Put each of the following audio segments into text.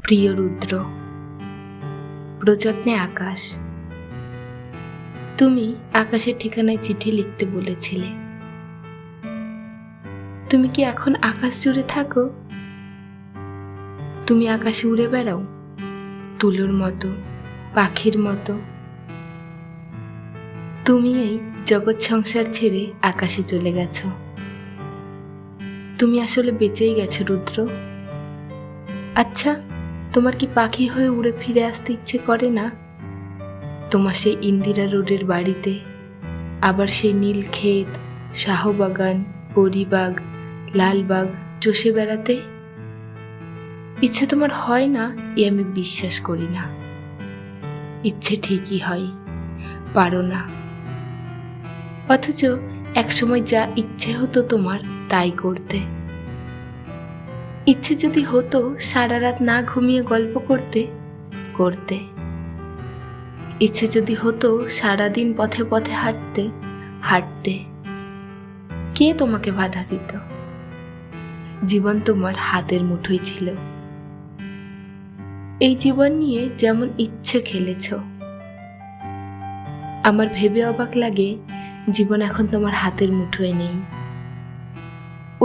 প্রিয় রুদ্র, প্রযত্নে আকাশ। তুমি আকাশের ঠিকানায় চিঠি লিখতে বলেছিলে। তুমি কি এখন আকাশ জুড়ে থাকো? তুমি আকাশে উড়ে বেড়াও তুলোর মতো, পাখির মতো। তুমি এই জগৎ সংসার ছেড়ে আকাশে চলে গেছো। তুমি আসলে বেঁচেই গেছো রুদ্র। আচ্ছা, তোমার কি পাখি হয়ে উড়ে ফিরে আসতে ইচ্ছে করে না? তোমার সেই ইন্দিরা রোডের বাড়িতে, আবার সেই নীল ক্ষেত, শাহবাগান, পরিবাগ, লালবাগ চষে বেড়াতে? ইচ্ছে তোমার হয় না এ আমি বিশ্বাস করি না। ইচ্ছে ঠিকই হয়, পারো না। অথচ একসময় যা ইচ্ছে হতো তোমার তাই করতে। ইচ্ছে যদি হতো সারা রাত না ঘুমিয়ে গল্প করতে, করতে। ইচ্ছে যদি হতো সারাদিন পথে পথে হাঁটতে, হাঁটতে। কে তোমাকে বাধা দিত? জীবন তোমার হাতের মুঠোয় ছিল। এই জীবন নিয়ে যেমন ইচ্ছে খেলেছ। আমার ভেবে অবাক লাগে জীবন এখন তোমার হাতের মুঠোয় নেই।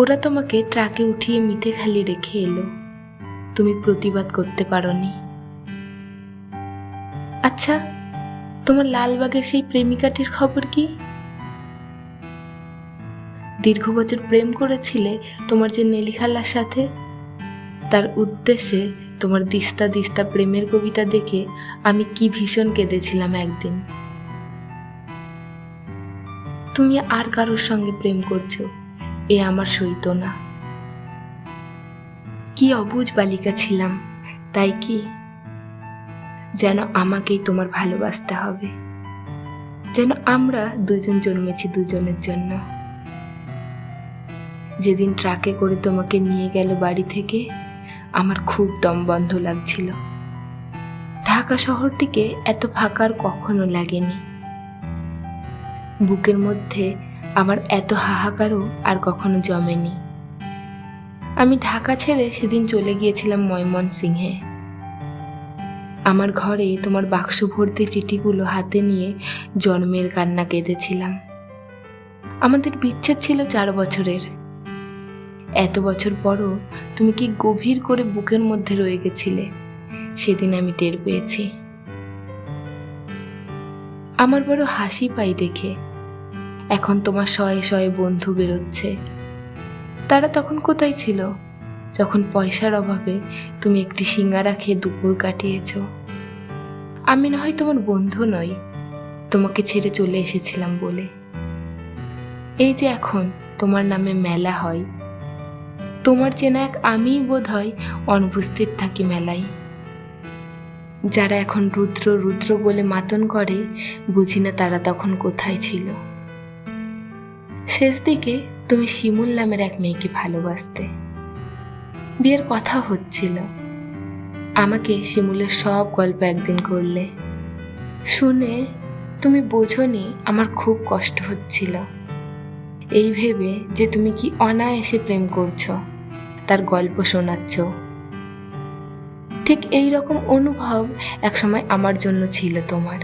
ওরা তোমাকে ট্রাকে উঠিয়ে মিঠে খালি রেখে এলো, তুমি প্রতিবাদ করতে পারোনি। আচ্ছা, তোমার লালবাগের সেই প্রেমিকাটির খবর কি? দীর্ঘ বছর প্রেম করেছিলে তোমার যে নেলিখালার সাথে। তার উদ্দেশ্যে তোমার দিস্তা দিস্তা প্রেমের কবিতা দেখে আমি কি ভীষণ কেঁদেছিলাম একদিন। তুমি আর কারোর সঙ্গে প্রেম করছো, এ আমার সইতো না। কি অবুঝ বালিকা ছিলাম, তাই কি? যেন আমাকেই তোমার ভালোবাসতে হবে, যেন আমরা দুজন জন্মেছি দুজনের জন্য। যেদিন ট্রাকে করে তোমাকে নিয়ে গেল বাড়ি থেকে, আমার খুব দম বন্ধ লাগছিল। ঢাকা শহরটিকে এত ফাঁকা আর কখনো লাগেনি। বুকের মধ্যে আমার এত হাহাকারও আর কখনো জমেনি। আমি ঢাকা ছেড়ে সেদিন চলে গিয়েছিলাম ময়মনসিংহে। আমার ঘরে তোমার বাক্স ভর্তি চিঠিগুলো হাতে নিয়ে জন্মের কান্না কেঁদেছিলাম। আমাদের বিচ্ছেদ ছিল 4 বছরের। এত বছর পরও তুমি কি গভীর করে বুকের মধ্যে রয়ে গেছিলে, সেদিন আমি টের পেয়েছি। আমার বড় হাসি পাই দেখে। এখন তোমার শয়ে শয়ে বন্ধু বেরোচ্ছে। তারা তখন কোথায় ছিল, যখন পয়সার অভাবে তুমি একটি সিঙ্গারা খেয়ে দুপুর কাটিয়েছ? আমি না হয় তোমার বন্ধু নই, তোমাকে ছেড়ে চলে এসেছিলাম বলে। এই যে এখন তোমার নামে মেলা হয়, তোমার চেনা এক আমিই বোধ হয় অনুপস্থিত থাকি মেলায়। যারা এখন রুদ্র রুদ্র বলে মাতন করে, বুঝি না তারা তখন কোথায় ছিল। শেষ দিকে তুমি শিমুল নামের এক মেয়েকে ভালোবাসতে। বিয়ের কথা হচ্ছিল। আমাকে শিমুলের সব গল্প একদিন করলে। শুনে তুমি বোঝোনি আমার খুব কষ্ট হচ্ছিল। এই ভেবে যে তুমি কি অনায়াসে প্রেম করছো, তার গল্প শোনাচ্ছ। ঠিক এই রকম অনুভব একসময় আমার জন্য ছিল তোমার।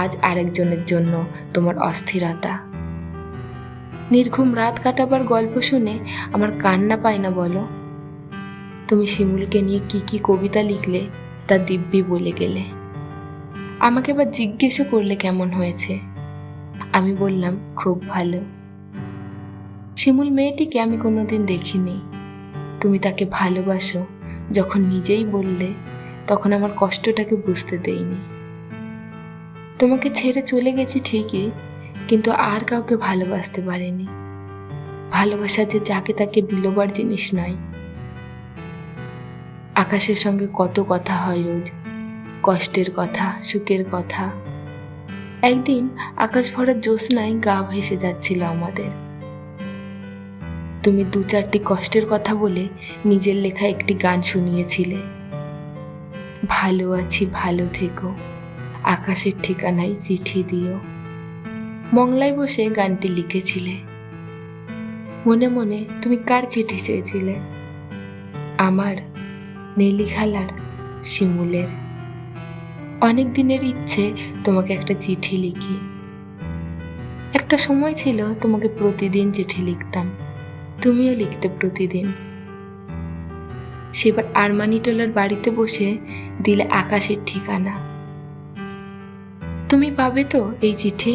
আজ আরেকজনের জন্য তোমার অস্থিরতা। নির্ঘুম রাত কাটাবার গল্প শুনে আমার কান্না পায় না বলো? তুমি শিমুলকে নিয়ে কি কি কবিতা লিখলে তা দিব্যি বলে গেলে। আমাকে আবার জিজ্ঞেসও করলে কেমন হয়েছে। আমি বললাম খুব ভালো। শিমুল মেয়েটিকে আমি কোনোদিন দেখিনি। তুমি তাকে ভালোবাসো যখন নিজেই বললে, তখন আমার কষ্টটাকে বুঝতে দেইনি। তোমাকে ছেড়ে চলে গেছি ঠিকই, কিন্তু আর কাউকে ভালোবাসতে পারিনি। ভালোবাসা যে যাকে তাকে বিলোবার জিনিস নয়। আকাশের সঙ্গে কত কথা হয় রোজ, কষ্টের কথা, সুখের কথা। একদিন আকাশ ভরা জ্যোৎস্নায় গা ভেসে যাচ্ছিল আমাদের। তুমি 2-4টি কষ্টের কথা বলে নিজের লেখা একটি গান শুনিয়েছিলে। ভালো আছি, ভালো থেকো, আকাশের ঠিকানায় চিঠি দিও। মংলায় বসে গানটি লিখেছিলে। মনে মনে তুমি কার চিঠি চেয়েছিলে? আমার, নেলি খালার? শিমুলের। অনেক দিনের ইচ্ছে তোমাকে একটা চিঠি লিখি। একটা সময় ছিল তোমাকে প্রতিদিন চিঠি লিখতাম, তুমিও লিখতে প্রতিদিন। সেবার আরমানিটোলার বাড়িতে বসে দিলে আকাশের ঠিকানা। তুমি পাবে তো এই চিঠি?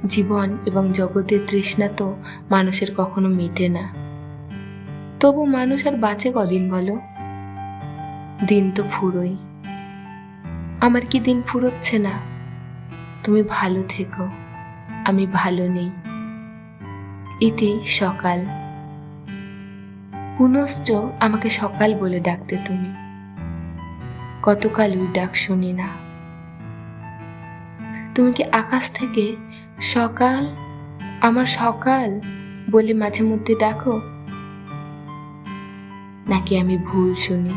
জীবন এবং জগতের তৃষ্ণা তো মানুষের কখনো মেটে না, তবু মানুষ আর বাঁচে কদিন বলো? দিন তো ফুরোই। আমার কি দিন ফুরোচ্ছে না? তুমি ভালো থেকো, আমি ভালো নেই। ইতি সকাল। পুনশ্চ আমাকে সকাল বলে ডাকতে তুমি, কতকাল ওই ডাক শুনি না। তুমি কি আকাশ থেকে সকাল, আমার সকাল বলে মাঝে মধ্যে ডাকো, নাকি আমি ভুল শুনি?